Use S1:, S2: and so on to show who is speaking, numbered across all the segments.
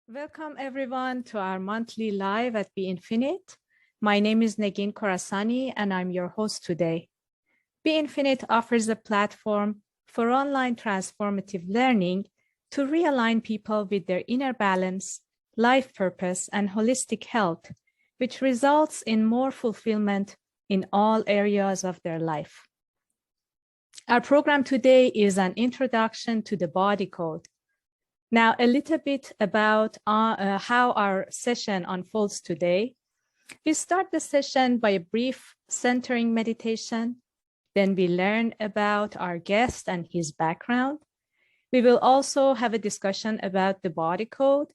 S1: Welcome everyone to our monthly live at Be Infinite. My name is Negin Khorasani and I'm your host today. Be Infinite offers a platform for online transformative learning to realign people with their inner balance, life purpose, and holistic health, which results in more fulfillment in all areas of their life. Our program today is an introduction to the body code. Now, a little bit about how our session unfolds today. We start the session by a brief centering meditation. Then we learn about our guest and his background. We will also have a discussion about the body code.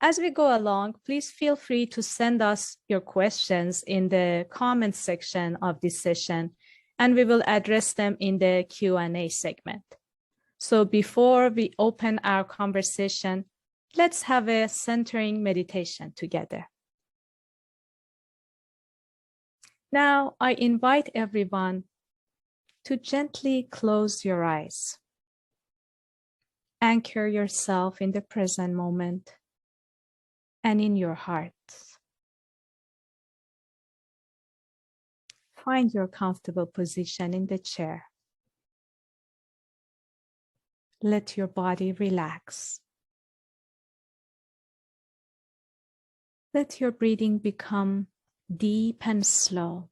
S1: As we go along, please feel free to send us your questions in the comments section of this session, and we will address them in the Q&A segment. So before we open our conversation, let's have a centering meditation together. Now, I invite everyone to gently close your eyes. Anchor yourself in the present moment and in your heart. Find your comfortable position in the chair. Let your body relax. Let your breathing become deep and slow.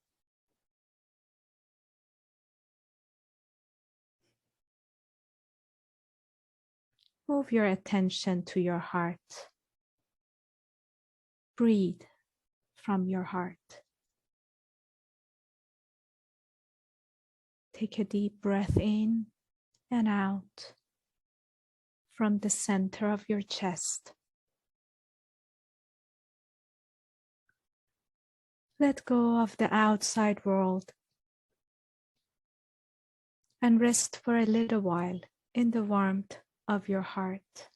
S1: Move your attention to your heart. Breathe from your heart. Take a deep breath in and out from the center of your chest. Let go of the outside world and rest for a little while in the warmth of your heart.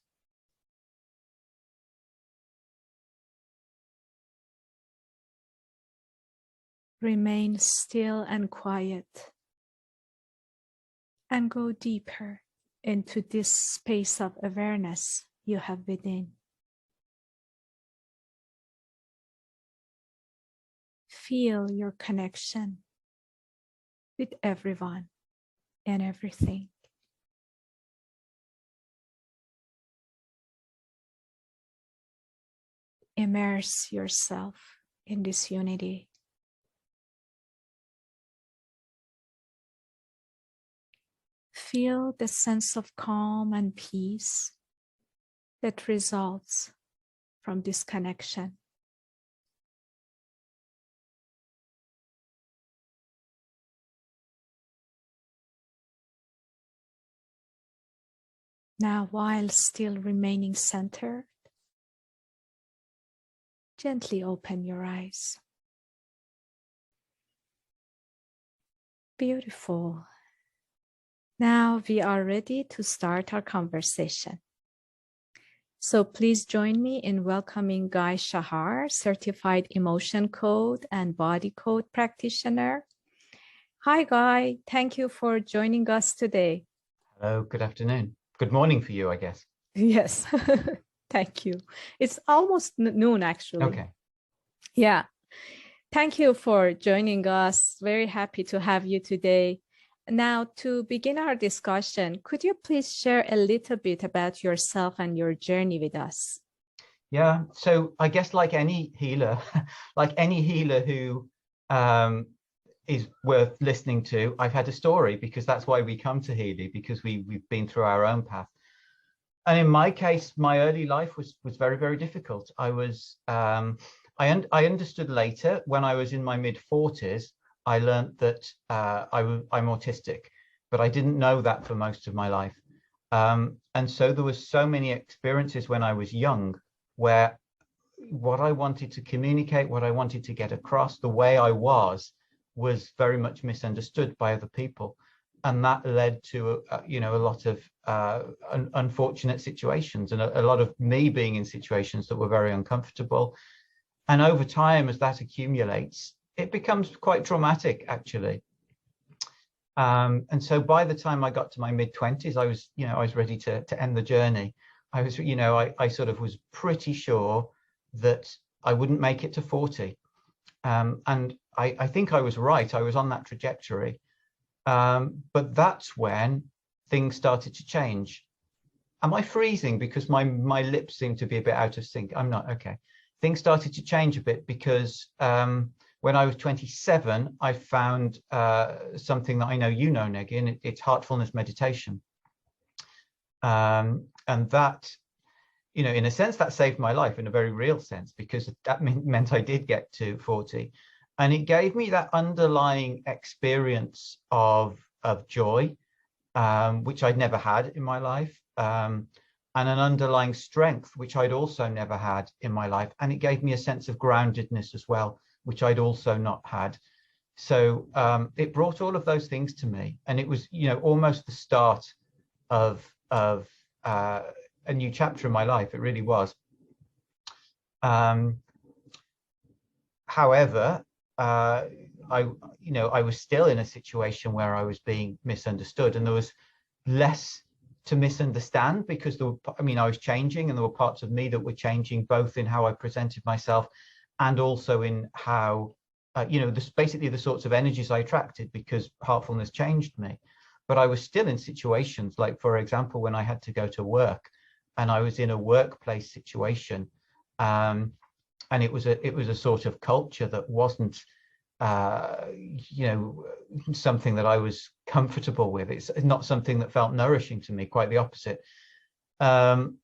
S1: Remain still and quiet and go deeper into this space of awareness you have within. Feel your connection with everyone and everything. Immerse yourself in this unity. Feel the sense of calm and peace that results from this connection. Now, while still remaining centered, gently open your eyes. Beautiful. Now we are ready to start our conversation. So please join me in welcoming Guy Shahar, Certified Emotion Code and Body Code Practitioner. Hi, Guy. Thank you for joining us today.
S2: Hello, good afternoon. Good morning for you, I guess.
S1: Yes, thank you. It's almost noon, actually.
S2: Okay.
S1: Yeah. Thank you for joining us. Very happy to have you today. Now, to begin our discussion, could you please share a little bit about yourself and your journey with us?
S2: Yeah, so I guess like any healer, who is worth listening to, I've had a story, because that's why we come to Healy, because we've been through our own path. And in my case, my early life was very, very difficult. I understood later, when I was in my mid-40s, I learned that I'm autistic, but I didn't know that for most of my life. And so there was so many experiences when I was young where what I wanted to communicate, what I wanted to get across, the way I was very much misunderstood by other people. And that led to, a lot of unfortunate situations, and a lot of me being in situations that were very uncomfortable. And over time, as that accumulates, it becomes quite traumatic, actually. And so by the time I got to my mid-20s, I was ready to end the journey. I was, I sort of was pretty sure that I wouldn't make it to 40. And I think I was right. I was on that trajectory. But that's when things started to change. Am I freezing? Because my lips seem to be a bit out of sync. I'm not. Okay. Things started to change a bit because when I was 27, I found something that I know you know, Negin. It's heartfulness meditation. And that, in a sense, that saved my life in a very real sense, because that meant I did get to 40. And it gave me that underlying experience of joy, which I'd never had in my life, and an underlying strength, which I'd also never had in my life. And it gave me a sense of groundedness as well, which I'd also not had. So it brought all of those things to me. And it was, almost the start of a new chapter in my life. It really was. However, I was still in a situation where I was being misunderstood, and there was less to misunderstand because I was changing, and there were parts of me that were changing, both in how I presented myself and also in how, basically the sorts of energies I attracted, because heartfulness changed me. But I was still in situations like, for example, when I had to go to work, and I was in a workplace situation, and it was a sort of culture that wasn't, something that I was comfortable with. It's not something that felt nourishing to me, quite the opposite. And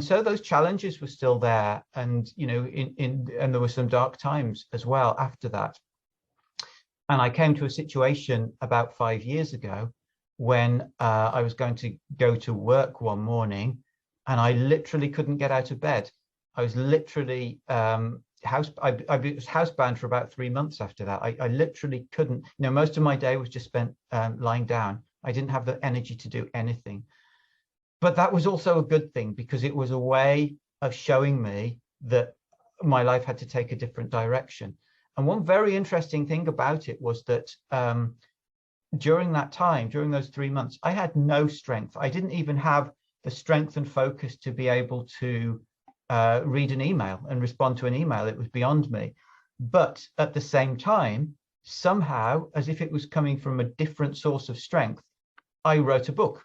S2: so those challenges were still there, and and there were some dark times as well after that. And I came to a situation about 5 years ago when I was going to go to work one morning, and I literally couldn't get out of bed. I was literally I was housebound for about 3 months after that. I literally couldn't, most of my day was just spent lying down. I didn't have the energy to do anything. But that was also a good thing, because it was a way of showing me that my life had to take a different direction. And one very interesting thing about it was that during that time, during those 3 months, I had no strength. I didn't even have the strength and focus to be able to read an email and respond to an email. It was beyond me. But at the same time, somehow, as if it was coming from a different source of strength, I wrote a book.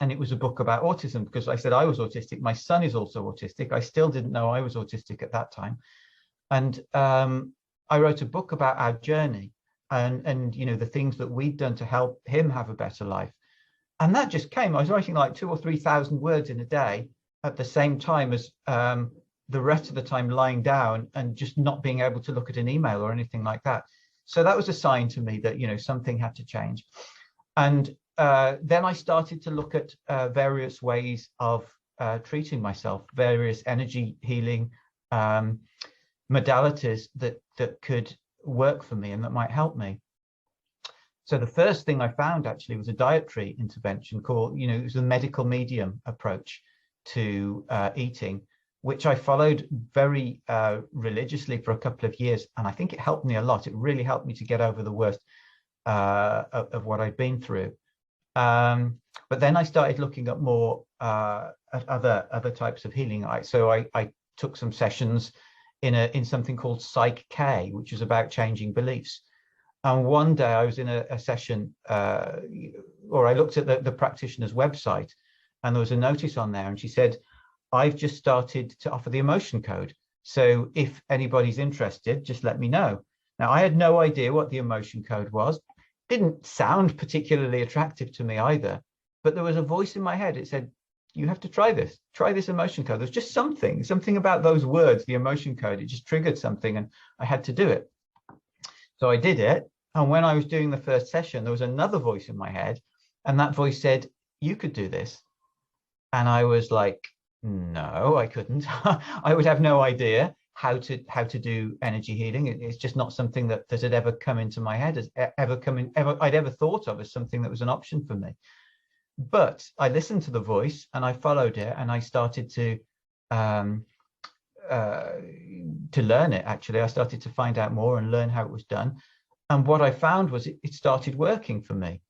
S2: And it was a book about autism, because I said I was autistic. My son is also autistic. I still didn't know I was autistic at that time. And I wrote a book about our journey and the things that we'd done to help him have a better life. And that just came. I was writing like 2,000 or 3,000 words in a day, at the same time as the rest of the time lying down and just not being able to look at an email or anything like that. So that was a sign to me that, something had to change. And then I started to look at various ways of treating myself, various energy healing modalities that could work for me and that might help me. So the first thing I found actually was a dietary intervention called, it was a medical medium approach to eating, which I followed very religiously for a couple of years. And I think it helped me a lot. It really helped me to get over the worst of what I'd been through. But then I started looking at more at other types of healing. So I took some sessions in something called Psych K, which is about changing beliefs. And one day I was in a session, or I looked at the practitioner's website, and there was a notice on there, and she said, "I've just started to offer the emotion code. So if anybody's interested, just let me know." Now, I had no idea what the emotion code was. Didn't sound particularly attractive to me either, but there was a voice in my head. It said, "You have to try this emotion code." There's just something about those words, the emotion code. It just triggered something, and I had to do it. So I did it. And when I was doing the first session, there was another voice in my head, and that voice said, "You could do this." And I was like, no, I couldn't. I would have no idea how to do energy healing. It's just not something that had ever come into my head, I'd ever thought of as something that was an option for me. But I listened to the voice and I followed it, and I started to learn it. Actually, I started to find out more and learn how it was done. And what I found was it started working for me.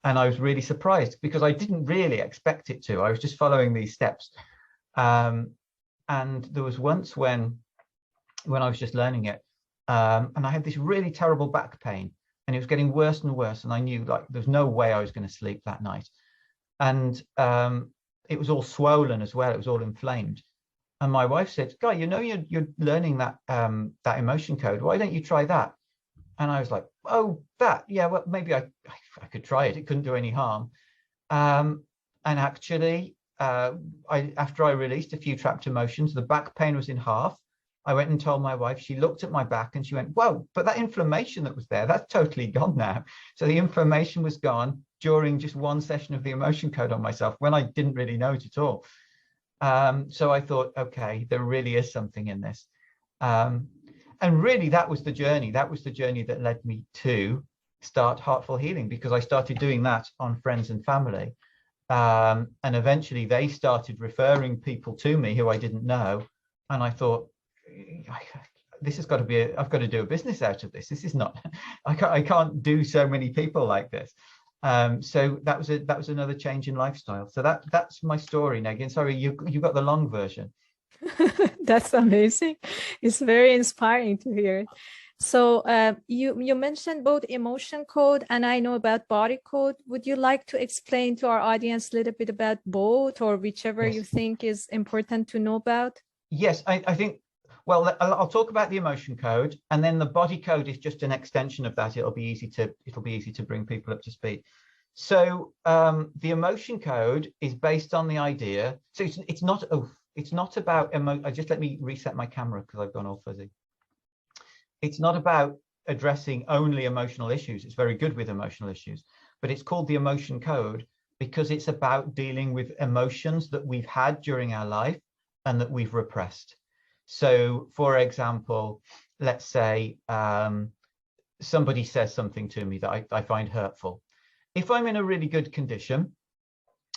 S2: And I was really surprised because I didn't really expect it to. I was just following these steps. And there was once when I was just learning it, and I had this really terrible back pain, and it was getting worse and worse. And I knew like there's no way I was going to sleep that night. And it was all swollen as well. It was all inflamed. And my wife said, Guy, you know, you're learning that that emotion code. Why don't you try that? And I was like, oh, that, yeah, well, maybe I could try it. It couldn't do any harm. And actually, after I released a few trapped emotions, the back pain was in half. I went and told my wife. She looked at my back and she went, whoa, but that inflammation that was there, that's totally gone now. So the inflammation was gone during just one session of the emotion code on myself when I didn't really know it at all. So I thought, okay, there really is something in this. And really, that was the journey. That was the journey that led me to start Heartful Healing, because I started doing that on friends and family. And eventually they started referring people to me who I didn't know. And I thought, this has got to be, I've got to do a business out of this. This is not, I can't do so many people like this. So that was another change in lifestyle. So that's my story, Negin. Sorry, you got the long version.
S1: That's amazing. It's very inspiring to hear. So you mentioned both emotion code and I know about body code. Would you like to explain to our audience a little bit about both, or whichever
S2: Yes.
S1: you think is important to know about?
S2: Yes, I think, well, I'll talk about the emotion code, and then the body code is just an extension of that. It'll be easy to bring people up to speed. So the emotion code is based on the idea. So it's not about just let me reset my camera because I've gone all fuzzy. It's not about addressing only emotional issues. It's very good with emotional issues, but it's called the emotion code because it's about dealing with emotions that we've had during our life and that we've repressed. So, for example, let's say somebody says something to me that I find hurtful. If I'm in a really good condition,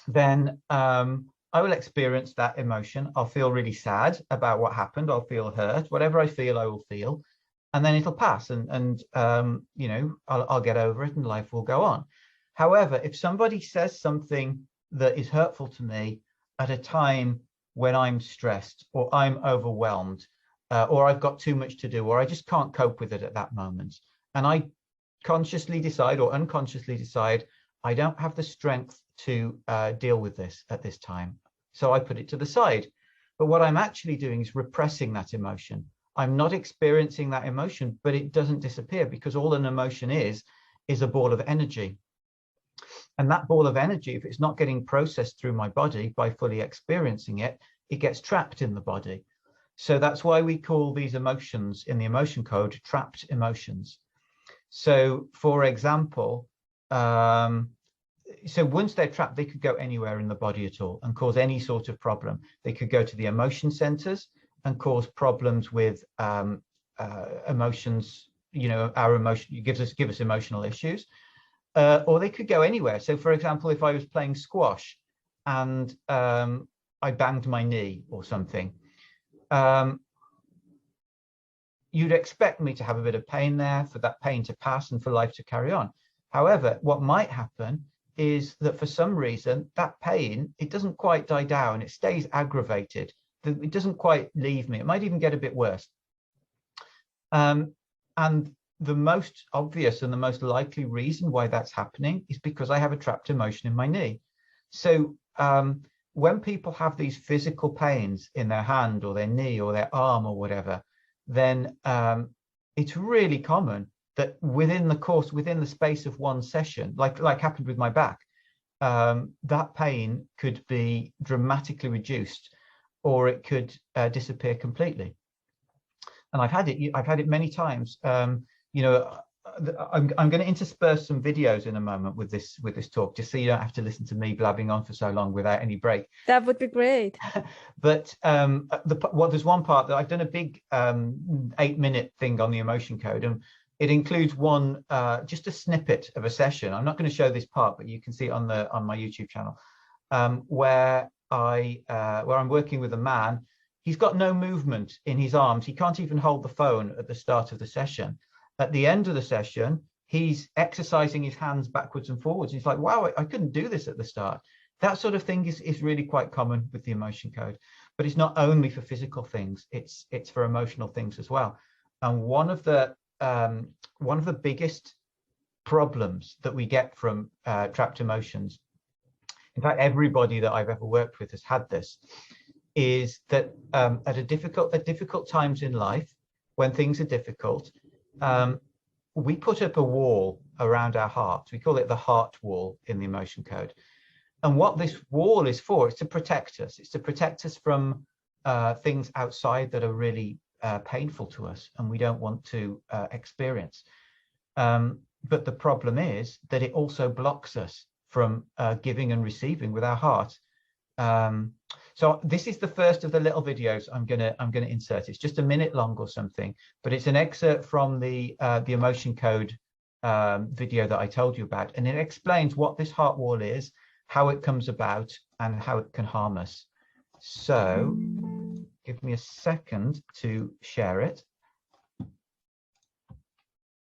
S2: then I will experience that emotion. I'll feel really sad about what happened. I'll feel hurt. Whatever I feel, I will feel. And then it'll pass, and you know, I'll get over it and life will go on. However, if somebody says something that is hurtful to me at a time when I'm stressed or I'm overwhelmed or I've got too much to do, or I just can't cope with it at that moment, and I consciously decide or unconsciously decide I don't have the strength to deal with this at this time, so I put it to the side. But what I'm actually doing is repressing that emotion. I'm not experiencing that emotion, but it doesn't disappear, because all an emotion is a ball of energy. And that ball of energy, if it's not getting processed through my body by fully experiencing it, it gets trapped in the body. So that's why we call these emotions in the emotion code trapped emotions. So for example, so once they're trapped, they could go anywhere in the body at all and cause any sort of problem. They could go to the emotion centers and cause problems with emotions, you know, our emotion, give us emotional issues, or they could go anywhere. So for example, if I was playing squash and I banged my knee or something, you'd expect me to have a bit of pain there, for that pain to pass and for life to carry on. However, what might happen is that for some reason, that pain, it doesn't quite die down, it stays aggravated. It doesn't quite leave me. It might even get a bit worse. And the most obvious and the most likely reason why that's happening is because I have a trapped emotion in my knee. So when people have these physical pains in their hand or their knee or their arm or whatever, then it's really common that within the space of one session, like happened with my back, that pain could be dramatically reduced, or it could disappear completely. And I've had it many times. You know, I'm going to intersperse some videos in a moment with this talk, just so you don't have to listen to me blabbing on for so long without any break.
S1: That would be great.
S2: But there's one part that I've done a big 8-minute thing on the emotion code, and it includes one just a snippet of a session. I'm not going to show this part, but you can see it on my YouTube channel, where I'm working with a man. He's got no movement in his arms. He can't even hold the phone at the start of the session. At the end of the session, he's exercising his hands backwards and forwards. He's like, wow, I couldn't do this at the start. That sort of thing is really quite common with the emotion code, but it's not only for physical things, it's for emotional things as well. And one of the biggest problems that we get from trapped emotions, in fact, everybody that I've ever worked with has had this, is that at difficult times in life, when things are difficult, we put up a wall around our heart. We call it the heart wall in the emotion code. And what this wall is for is to protect us. It's to protect us from things outside that are really painful to us and we don't want to experience. But the problem is that it also blocks us from giving and receiving with our heart. So this is the first of the little videos I'm gonna insert. It's just a minute long or something, but it's an excerpt from the emotion code video that I told you about, and it explains what this heart wall is, how it comes about, and how it can harm us. So give me a second to share it.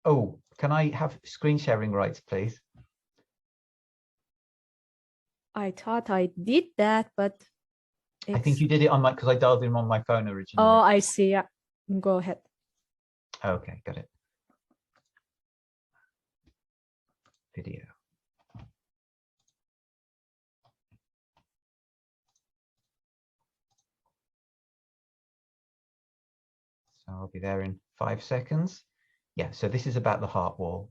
S2: Oh, can I have screen sharing rights, please?
S1: I thought I did that, but
S2: I think you did it on my, because I dialed in on my phone originally.
S1: Oh, I see. Yeah, go ahead.
S2: Okay, got it. Video. So I'll be there in 5 seconds. Yeah, so this is about the heart wall.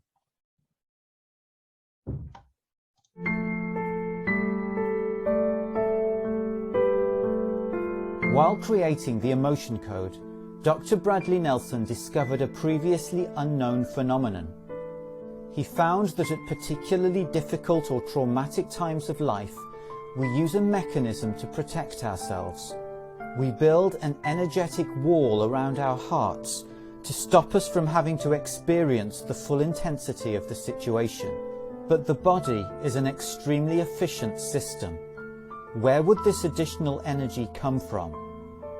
S3: While creating the emotion code, Dr. Bradley Nelson discovered a previously unknown phenomenon. He found that at particularly difficult or traumatic times of life, we use a mechanism to protect ourselves. We build an energetic wall around our hearts to stop us from having to experience the full intensity of the situation. But the body is an extremely efficient system. Where would this additional energy come from?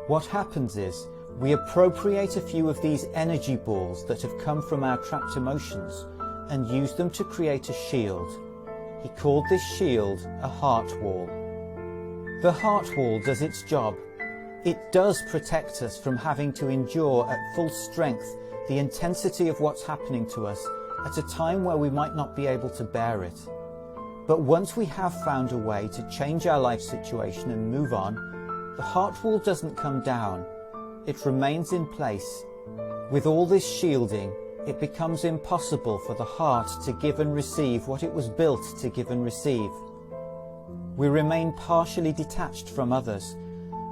S3: What happens is, we appropriate a few of these energy balls that have come from our trapped emotions and use them to create a shield. He called this shield a heart wall. The heart wall does its job. It does protect us from having to endure at full strength the intensity of what's happening to us at a time where we might not be able to bear it. But once we have found a way to change our life situation and move on, the heart wall doesn't come down, it remains in place. With all this shielding, it becomes impossible for the heart to give and receive what it was built to give and receive. We remain partially detached from others,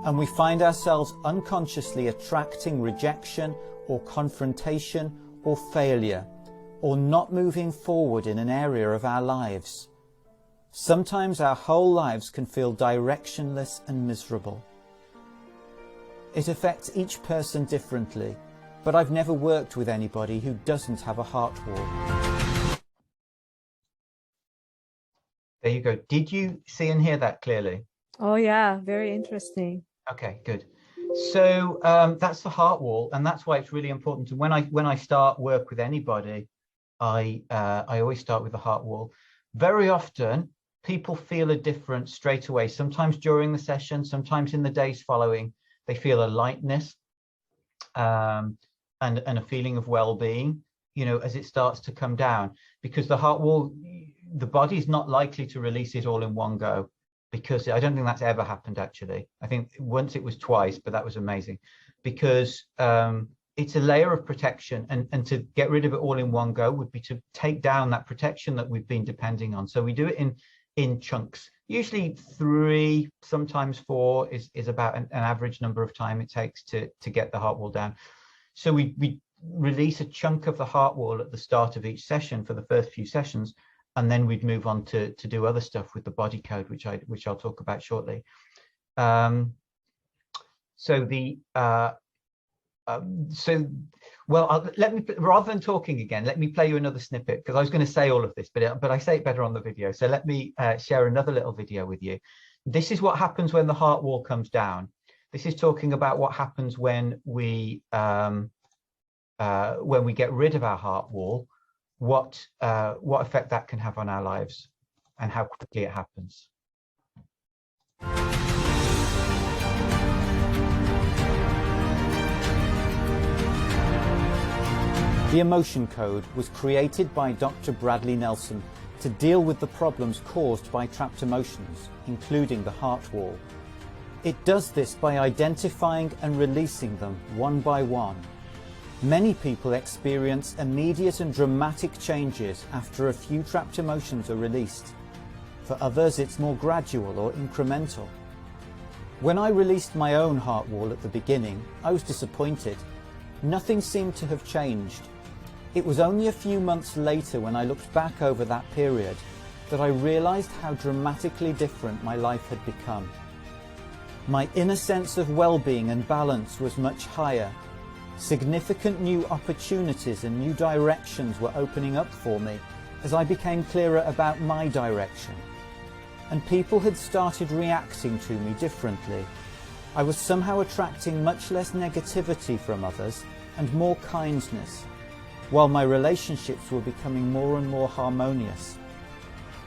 S3: and we find ourselves unconsciously attracting rejection or confrontation or failure, or not moving forward in an area of our lives. Sometimes our whole lives can feel directionless and miserable. It affects each person differently, but I've never worked with anybody who doesn't have a heart wall.
S2: There you go. Did you see and hear that clearly?
S1: Oh yeah, very interesting.
S2: Okay, good. So that's the heart wall, and that's why it's really important to, when I start work with anybody, I always start with the heart wall. Very often people feel a difference straight away, sometimes during the session, sometimes in the days following. They feel a lightness and a feeling of well-being, you know, as it starts to come down, because the heart wall, the body's not likely to release it all in one go, because I don't think that's ever happened, actually. I think once it was twice, but that was amazing, because it's a layer of protection, and to get rid of it all in one go would be to take down that protection that we've been depending on. So we do it in chunks. Usually 3, sometimes 4 is about an average number of time it takes to get the heart wall down. So we release a chunk of the heart wall at the start of each session for the first few sessions, and then we'd move on to do other stuff with the body code, which I'll talk about shortly. Let me, rather than talking again, let me play you another snippet, because I was going to say all of this, but I say it better on the video. So let me share another little video with you. This is what happens when the heart wall comes down. This is talking about what happens when we get rid of our heart wall. what effect that can have on our lives and how quickly it happens.
S3: The Emotion Code was created by Dr. Bradley Nelson to deal with the problems caused by trapped emotions, including the heart wall. It does this by identifying and releasing them one by one. Many people experience immediate and dramatic changes after a few trapped emotions are released. For others, it's more gradual or incremental. When I released my own heart wall at the beginning, I was disappointed. Nothing seemed to have changed. It was only a few months later, when I looked back over that period, that I realized how dramatically different my life had become. My inner sense of well-being and balance was much higher. Significant new opportunities and new directions were opening up for me as I became clearer about my direction. And people had started reacting to me differently. I was somehow attracting much less negativity from others and more kindness, while my relationships were becoming more and more harmonious.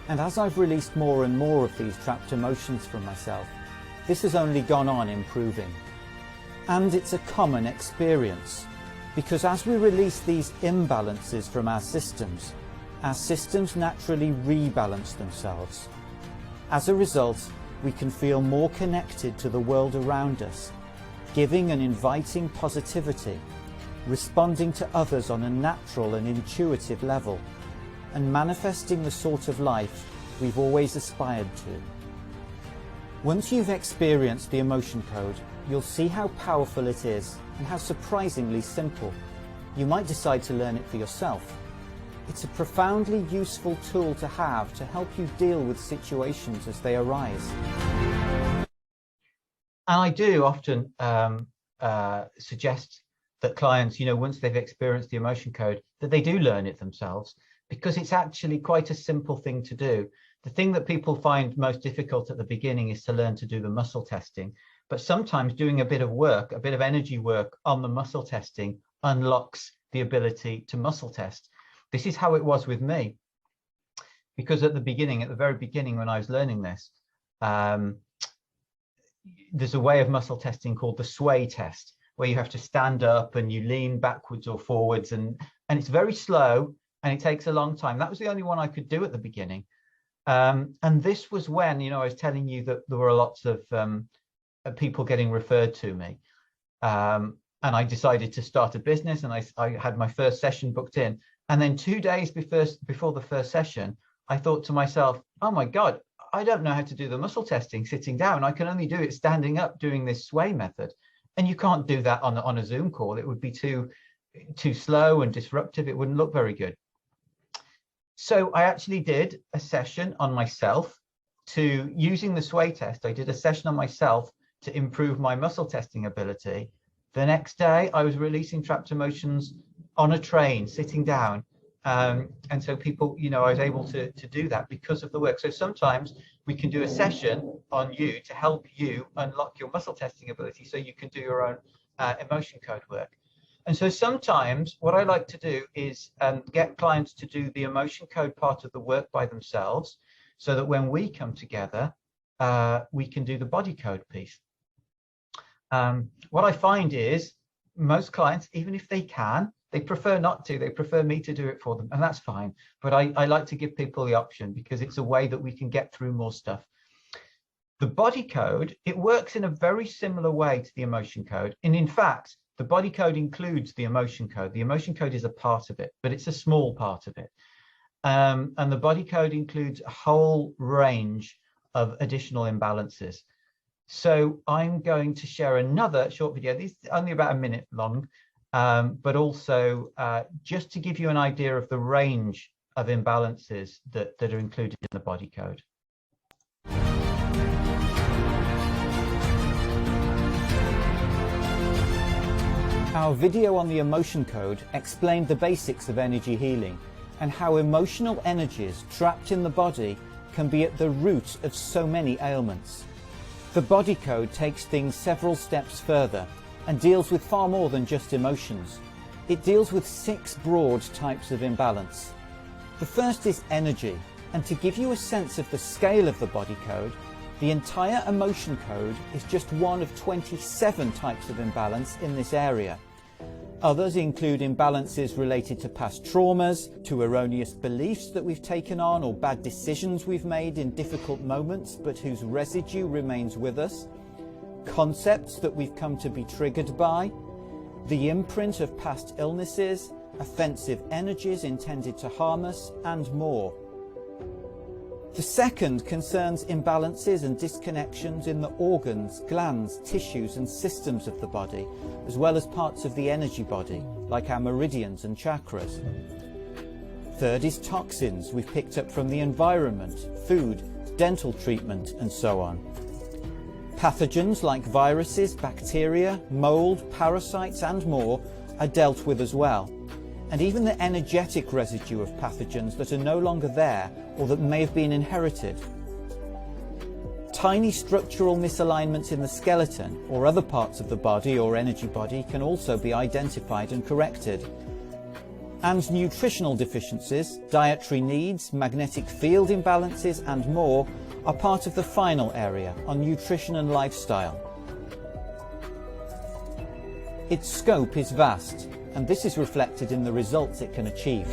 S3: And as I've released more and more of these trapped emotions from myself, this has only gone on improving. And it's a common experience, because as we release these imbalances from our systems naturally rebalance themselves. As a result, we can feel more connected to the world around us, giving and inviting positivity, responding to others on a natural and intuitive level, and manifesting the sort of life we've always aspired to. Once you've experienced the Emotion Code, you'll see how powerful it is and how surprisingly simple. You might decide to learn it for yourself. It's a profoundly useful tool to have to help you deal with situations as they arise.
S2: And I do often suggest that clients, once they've experienced the Emotion Code, that they do learn it themselves, because it's actually quite a simple thing to do. The thing that people find most difficult at the beginning is to learn to do the muscle testing. But sometimes doing a bit of work, a bit of energy work on the muscle testing unlocks the ability to muscle test. This is how it was with me, because at the very beginning when I was learning this, there's a way of muscle testing called the sway test, where you have to stand up and you lean backwards or forwards, and it's very slow and it takes a long time. That was the only one I could do at the beginning. And this was when, I was telling you that there were lots of people getting referred to me. And I decided to start a business, and I had my first session booked in. And then 2 days before the first session, I thought to myself, oh my God, I don't know how to do the muscle testing sitting down. I can only do it standing up doing this sway method. And you can't do that on a Zoom call. It would be too slow and disruptive. It wouldn't look very good. So I actually did a session on myself using the sway test. I did a session on myself to improve my muscle testing ability. The next day, I was releasing trapped emotions on a train, sitting down. And so people, I was able to do that because of the work. So sometimes we can do a session on you to help you unlock your muscle testing ability so you can do your own Emotion Code work. And so sometimes what I like to do is get clients to do the Emotion Code part of the work by themselves, so that when we come together, we can do the body code piece. What I find is most clients, even if they can, they prefer not to. They prefer me to do it for them, and that's fine. But I like to give people the option, because it's a way that we can get through more stuff. The body code, it works in a very similar way to the Emotion Code. And in fact, the body code includes the Emotion Code. The Emotion Code is a part of it, but it's a small part of it. And the body code includes a whole range of additional imbalances. So I'm going to share another short video. This is only about a minute long, but also just to give you an idea of the range of imbalances that are included in the body code.
S3: Our video on the Emotion Code explained the basics of energy healing and how emotional energies trapped in the body can be at the root of so many ailments. The body code takes things several steps further and deals with far more than just emotions. It deals with 6 broad types of imbalance: The first is energy, and to give you a sense of the scale of the body code, the entire emotion code is just one of 27 types of imbalance in this area. Others include imbalances related to past traumas, to erroneous beliefs that we've taken on or bad decisions we've made in difficult moments but whose residue remains with us, concepts that we've come to be triggered by, the imprint of past illnesses, offensive energies intended to harm us, and more. The second concerns imbalances and disconnections in the organs, glands, tissues and systems of the body, as well as parts of the energy body, like our meridians and chakras. Third is toxins we've picked up from the environment, food, dental treatment, and so on. Pathogens like viruses, bacteria, mold, parasites and more are dealt with as well. And even the energetic residue of pathogens that are no longer there or that may have been inherited. Tiny structural misalignments in the skeleton or other parts of the body or energy body can also be identified and corrected. And nutritional deficiencies, dietary needs, magnetic field imbalances and more are part of the final area on nutrition and lifestyle. Its scope is vast, and this is reflected in the results it can achieve.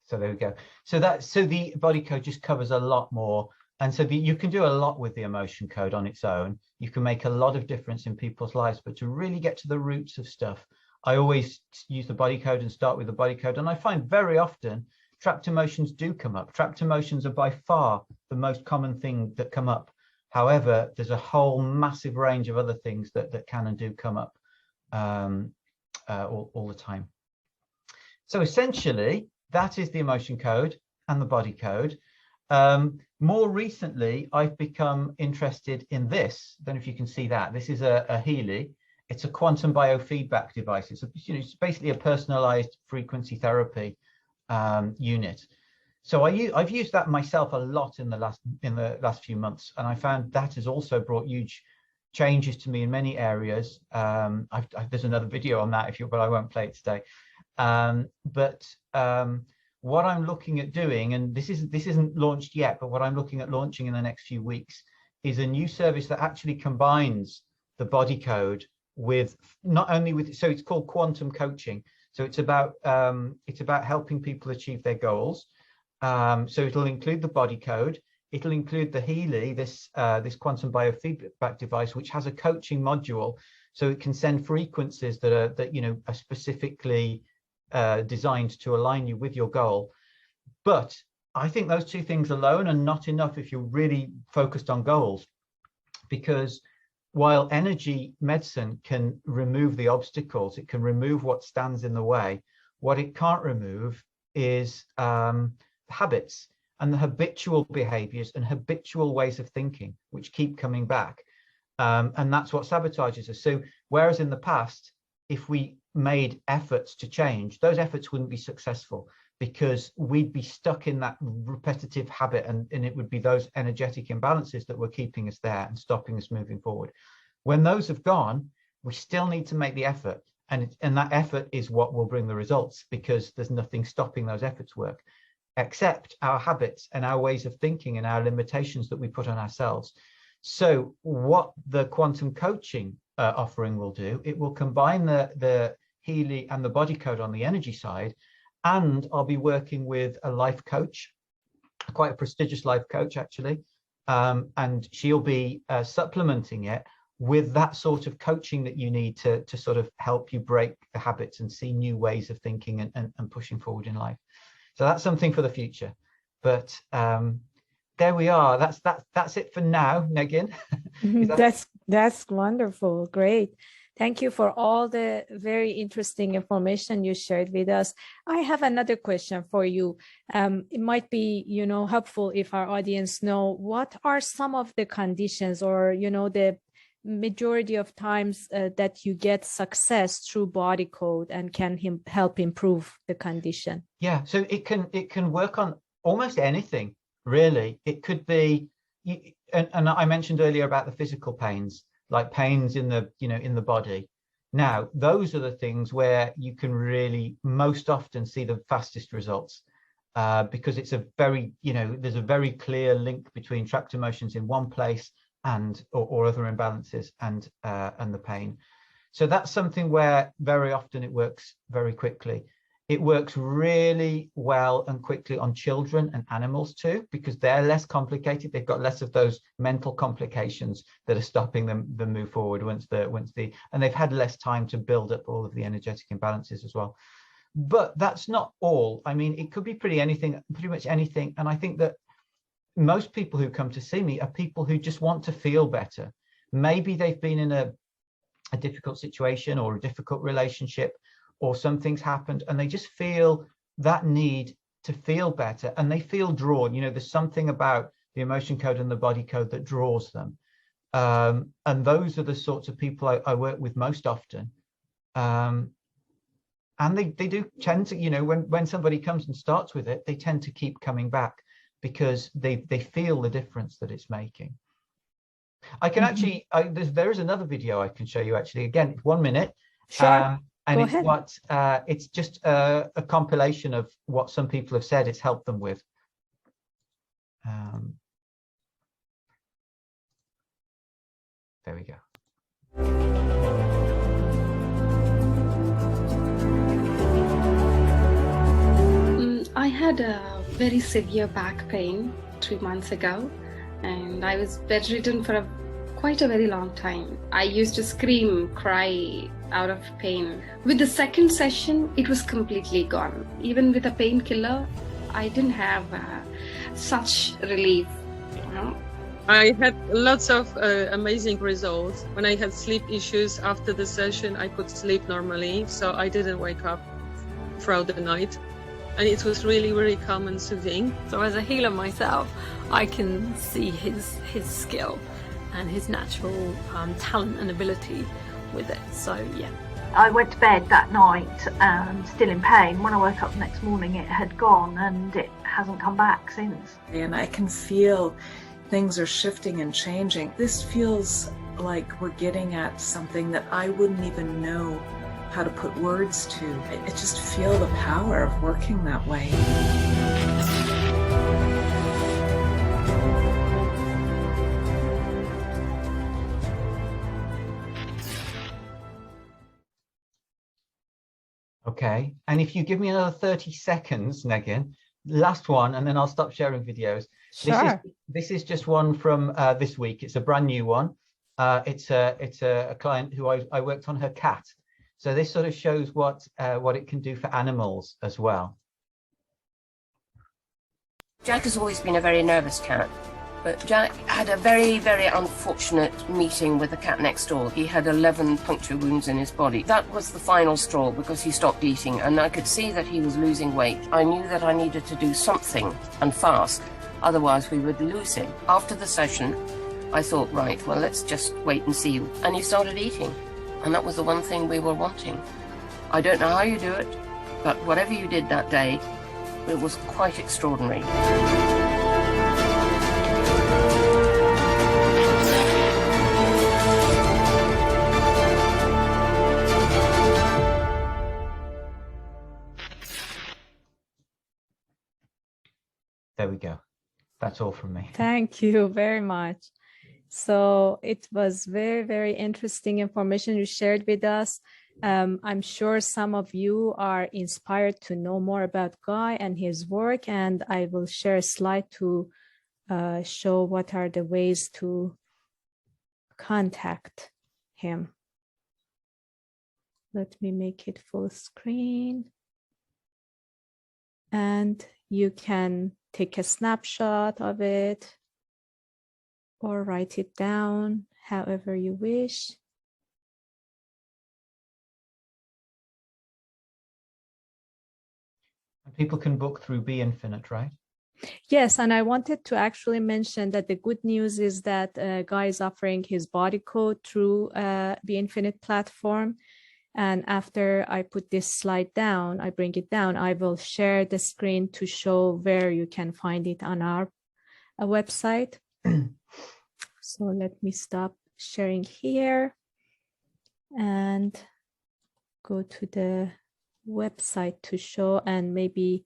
S2: So there we go. So the body code just covers a lot more, and so you can do a lot with the emotion code on its own. You can make a lot of difference in people's lives, but to really get to the roots of stuff, I always use the body code and start with the body code. And I find very often trapped emotions do come up. Trapped emotions are by far the most common thing that come up. However, there's a whole massive range of other things that can and do come up all the time. So essentially, that is the emotion code and the body code. More recently, I've become interested in this. I don't know if you can see that. This is a Healy. It's a quantum biofeedback device. It's basically a personalized frequency therapy unit. So I've used that myself a lot in the last few months, and I found that has also brought huge changes to me in many areas. There's another video on that but I won't play it today. What I'm looking at doing, and this isn't launched yet, but what I'm looking at launching in the next few weeks is a new service that actually combines the body code with so it's called quantum coaching. So it's about helping people achieve their goals. So it'll include the body code. It'll include the Healy, this quantum biofeedback device, which has a coaching module, so it can send frequencies that are specifically designed to align you with your goal. But I think those two things alone are not enough if you're really focused on goals, because while energy medicine can remove the obstacles, it can remove what stands in the way, what it can't remove is habits and the habitual behaviors and habitual ways of thinking which keep coming back, and that's what sabotages us. So whereas in the past, if we made efforts to change, those efforts wouldn't be successful because we'd be stuck in that repetitive habit, and it would be those energetic imbalances that were keeping us there and stopping us moving forward. When those have gone, we still need to make the effort, and that effort is what will bring the results, because there's nothing stopping those efforts work except our habits and our ways of thinking and our limitations that we put on ourselves. So what the quantum coaching offering will do, it will combine the Healy and the body code on the energy side, and I'll be working with a life coach, quite a prestigious life coach actually, and she'll be supplementing it with that sort of coaching that you need to sort of help you break the habits and see new ways of thinking and pushing forward in life. So that's something for the future. But there we are. That's it for now, Negin.
S1: That's wonderful. Great. Thank you for all the very interesting information you shared with us. I have another question for you. It might be, helpful if our audience know what are some of the conditions or, the majority of times that you get success through body code and can help improve the condition.
S2: Yeah, so it can work on almost anything, really. It could be, and I mentioned earlier about the physical pains, like pains in the in the body. Now, those are the things where you can really most often see the fastest results, because it's a very, there's a very clear link between trapped emotions in one place and or other imbalances and the pain. So that's something where very often it works very quickly. It works really well and quickly on children and animals too, because they're less complicated. They've got less of those mental complications that are stopping them move forward and they've had less time to build up all of the energetic imbalances as well. But that's not all. I mean, it could be pretty much anything. And I think that most people who come to see me are people who just want to feel better. Maybe they've been in a difficult situation or a difficult relationship, or something's happened and they just feel that need to feel better, and they feel drawn. There's something about the emotion code and the body code that draws them. And those are the sorts of people I work with most often. And they do tend to, when somebody comes and starts with it, they tend to keep coming back because they feel the difference that it's making. I can actually, there is another video I can show you actually, again, 1 minute.
S1: Sure.
S2: And it's just a compilation of what some people have said it's helped them with. There we go.
S4: I had a very severe back pain 3 months ago, and I was bedridden for quite a very long time. I used to scream, cry out of pain. With the second session, it was completely gone. Even with a painkiller, I didn't have such relief.
S5: I had lots of amazing results. When I had sleep issues after the session, I could sleep normally, so I didn't wake up throughout the night. And it was really, really calm and soothing.
S6: So as a healer myself, I can see his skill and his natural talent and ability with it. So yeah.
S7: I went to bed that night still in pain. When I woke up the next morning, it had gone and it hasn't come back since.
S8: And I can feel things are shifting and changing. This feels like we're getting at something that I wouldn't even know how to put words to. I just feel the power of working that way.
S2: Okay, and if you give me another 30 seconds, Negin, last one, and then I'll stop sharing videos.
S1: Sure.
S2: This is just one from this week. It's a brand new one. It's a client who I worked on her cat. So this sort of shows what it can do for animals as well.
S9: Jack has always been a very nervous cat, but Jack had a very, very unfortunate meeting with the cat next door. He had 11 puncture wounds in his body. That was the final straw because he stopped eating, and I could see that he was losing weight. I knew that I needed to do something, and fast, otherwise we would lose him. After the session, I thought, right, well, let's just wait and see. And he started eating, and that was the one thing we were wanting. I don't know how you do it, but whatever you did that day, it was quite extraordinary.
S2: There we go. That's all from me.
S1: Thank you very much. So it was very, very interesting information you shared with us. I'm sure some of you are inspired to know more about Guy and his work, and I will share a slide to show what are the ways to contact him. Let me make it full screen. And you can take a snapshot of it or write it down however you wish.
S2: People can book through Be Infinite, right?
S1: Yes, and I wanted to actually mention that the good news is that Guy is offering his body code through Be Infinite platform. And after I put this slide down, I bring it down, I will share the screen to show where you can find it on our website. So let me stop sharing here. And go to the website to show, and maybe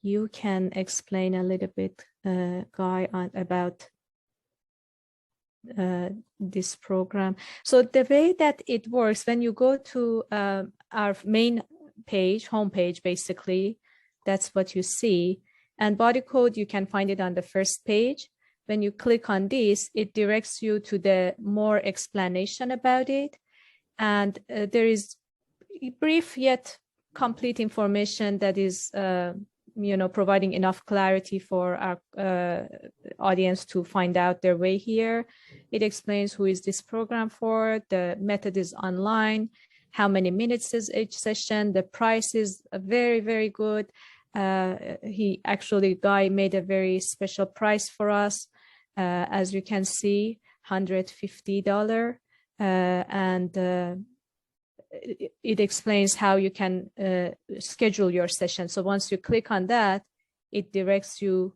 S1: you can explain a little bit, Guy, about this program. So the way that it works, when you go to our main page, homepage, basically, that's what you see. And body code, you can find it on the first page. When you click on this, it directs you to the more explanation about it. And there is brief yet complete information that is providing enough clarity for our audience to find out their way here. It explains who is this program for, the method is online, how many minutes is each session, the price is very, very good. Guy made a very special price for us, as you can see, $150. It explains how you can schedule your session. So once you click on that, it directs you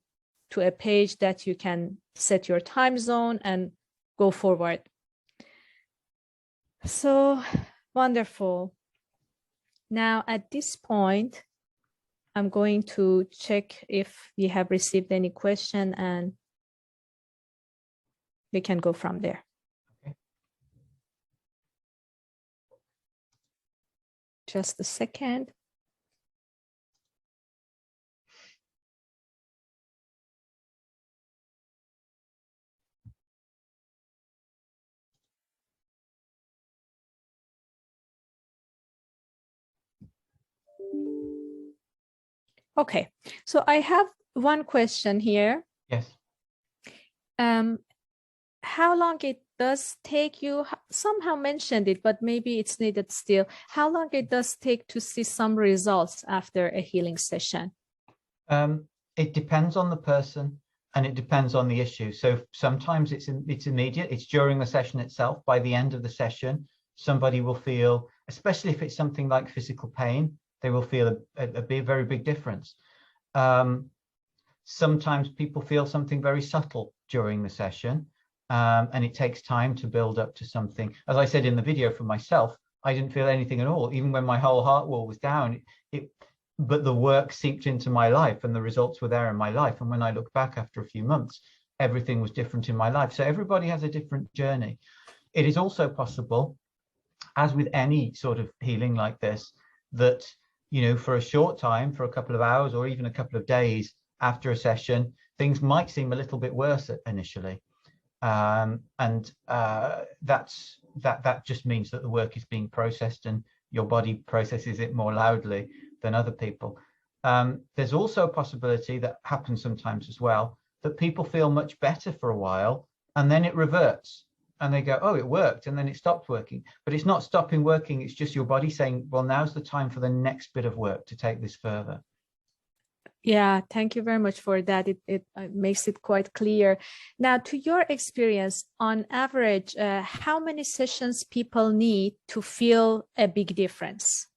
S1: to a page that you can set your time zone and go forward. So wonderful. Now at this point, I'm going to check if we have received any question, and we can go from there. Just a second. Okay, so I have one question here.
S2: Yes.
S1: How long it does take you, somehow mentioned it, but maybe it's needed still, how long it does take to see some results after a healing session?
S2: It depends on the person and it depends on the issue. So sometimes it's immediate, it's during the session itself. By the end of the session, somebody will feel, especially if it's something like physical pain, they will feel a very big difference. Sometimes people feel something very subtle during the session. And it takes time to build up to something. As I said in the video for myself, I didn't feel anything at all, even when my whole heart wall was down. But the work seeped into my life and the results were there in my life. And when I look back after a few months, everything was different in my life. So everybody has a different journey. It is also possible, as with any sort of healing like this, that, for a short time, for a couple of hours or even a couple of days after a session, things might seem a little bit worse initially. That just means that the work is being processed and your body processes it more loudly than other people. There's also a possibility that happens sometimes as well, that people feel much better for a while and then it reverts and they go, oh, it worked, and then it stopped working. But it's not stopping working, it's just your body saying, well, now's the time for the next bit of work to take this further.
S1: Yeah, thank you very much for that. It makes it quite clear. Now, to your experience, on average, how many sessions people need to feel a big difference?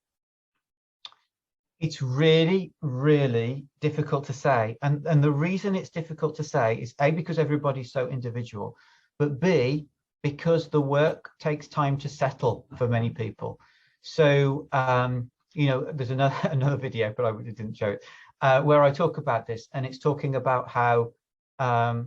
S2: It's really, really difficult to say. And the reason it's difficult to say is A, because everybody's so individual, but B, because the work takes time to settle for many people. So, there's another video, but I didn't show it. Where I talk about this, and it's talking about how I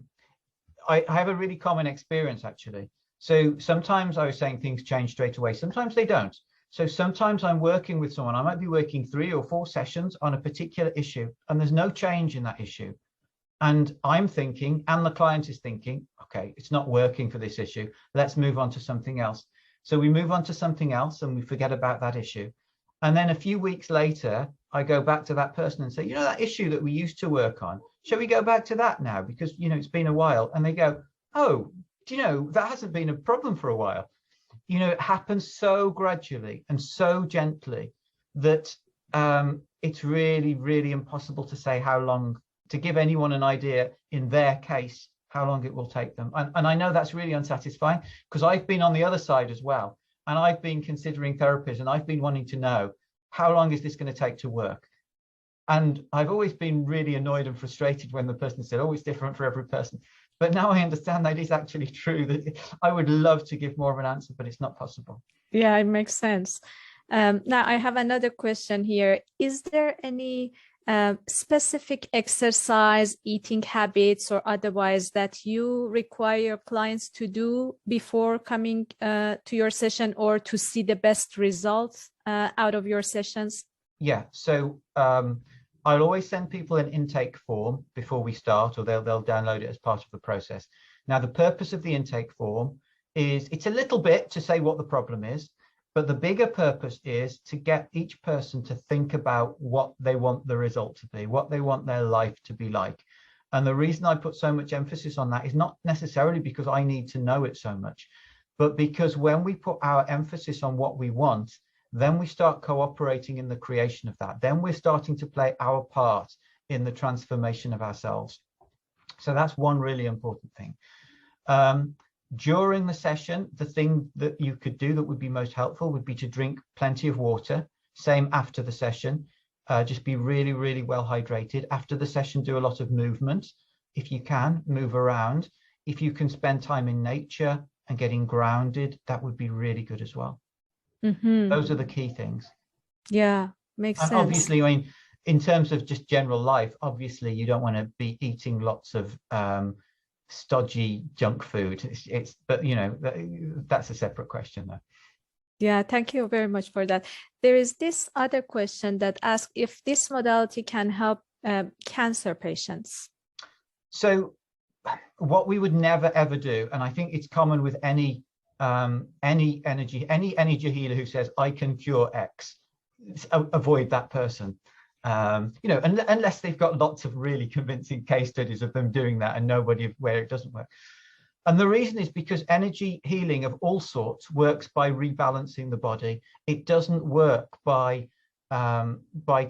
S2: have a really common experience, actually. So sometimes I was saying things change straight away. Sometimes they don't. So sometimes I'm working with someone. I might be working 3 or 4 sessions on a particular issue, and there's no change in that issue. And I'm thinking, and the client is thinking, okay, it's not working for this issue. Let's move on to something else. So we move on to something else and we forget about that issue. And then a few weeks later, I go back to that person and say, that issue that we used to work on, shall we go back to that now? Because, it's been a while. And they go, oh, that hasn't been a problem for a while. It happens so gradually and so gently that it's really, really impossible to say how long, to give anyone an idea in their case, how long it will take them. And I know that's really unsatisfying because I've been on the other side as well. And I've been considering therapies and I've been wanting to know, how long is this going to take to work? And I've always been really annoyed and frustrated when the person said, oh, it's different for every person. But now I understand that is actually true, that I would love to give more of an answer, but it's not possible.
S1: Yeah, it makes sense. Now I have another question here. Is there any specific exercise, eating habits, or otherwise that you require your clients to do before coming to your session or to see the best results out of your sessions?
S2: Yeah, so I'll always send people an intake form before we start, or they'll download it as part of the process. Now, the purpose of the intake form is, it's a little bit to say what the problem is, but the bigger purpose is to get each person to think about what they want the result to be, what they want their life to be like. And the reason I put so much emphasis on that is not necessarily because I need to know it so much, but because when we put our emphasis on what we want, then we start cooperating in the creation of that. Then we're starting to play our part in the transformation of ourselves. So that's one really important thing. During the session, the thing that you could do that would be most helpful would be to drink plenty of water. Same after the session. Just be really, really well hydrated. After the session, do a lot of movement. If you can, move around. If you can spend time in nature and getting grounded, that would be really good as well.
S1: Mm-hmm.
S2: Those are the key things.
S1: Yeah, makes sense.
S2: Obviously, I mean, in terms of just general life, obviously you don't want to be eating lots of stodgy junk food. But you know, that's a separate question though.
S1: Yeah, thank you very much for that. There is this other question that asks if this modality can help cancer patients.
S2: So what we would never ever do, and I think it's common with any energy healer who says I can cure X, avoid that person. You know, unless they've got lots of really convincing case studies of them doing that and nobody where it doesn't work. And the reason is because energy healing of all sorts works by rebalancing the body. It doesn't work by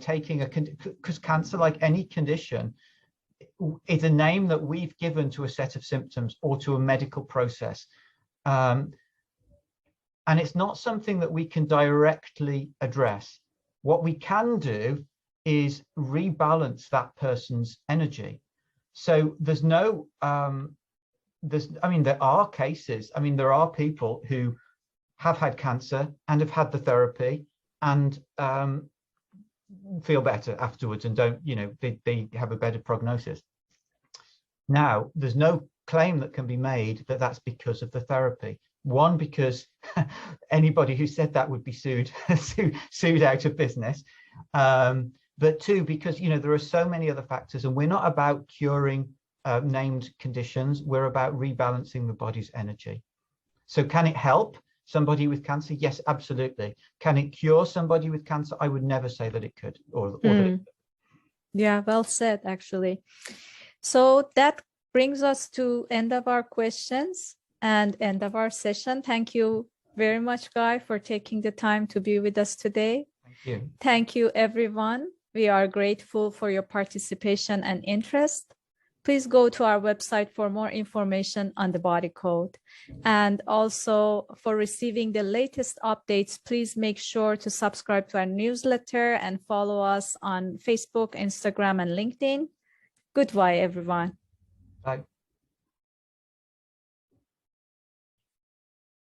S2: taking because cancer, like any condition, is a name that we've given to a set of symptoms or to a medical process. And it's not something that we can directly address. What we can do is rebalance that person's energy. So there's no, I mean, there are cases, I mean, there are people who have had cancer and have had the therapy and feel better afterwards and don't, you know, they have a better prognosis. Now, there's no claim that can be made that that's because of the therapy. One, because anybody who said that would be sued out of business. But two, because, you know, there are so many other factors and we're not about curing named conditions. We're about rebalancing the body's energy. So can it help somebody with cancer? Yes, absolutely. Can it cure somebody with cancer? I would never say that it could or that it could.
S1: Yeah, well said, actually. So that brings us to end of our questions and end of our session. Thank you very much, Guy, for taking the time to be with us today.
S2: Thank you.
S1: Thank you, everyone. We are grateful for your participation and interest. Please go to our website for more information on the body code. And also for receiving the latest updates, please make sure to subscribe to our newsletter and follow us on Facebook, Instagram, and LinkedIn. Goodbye, everyone.
S2: Bye.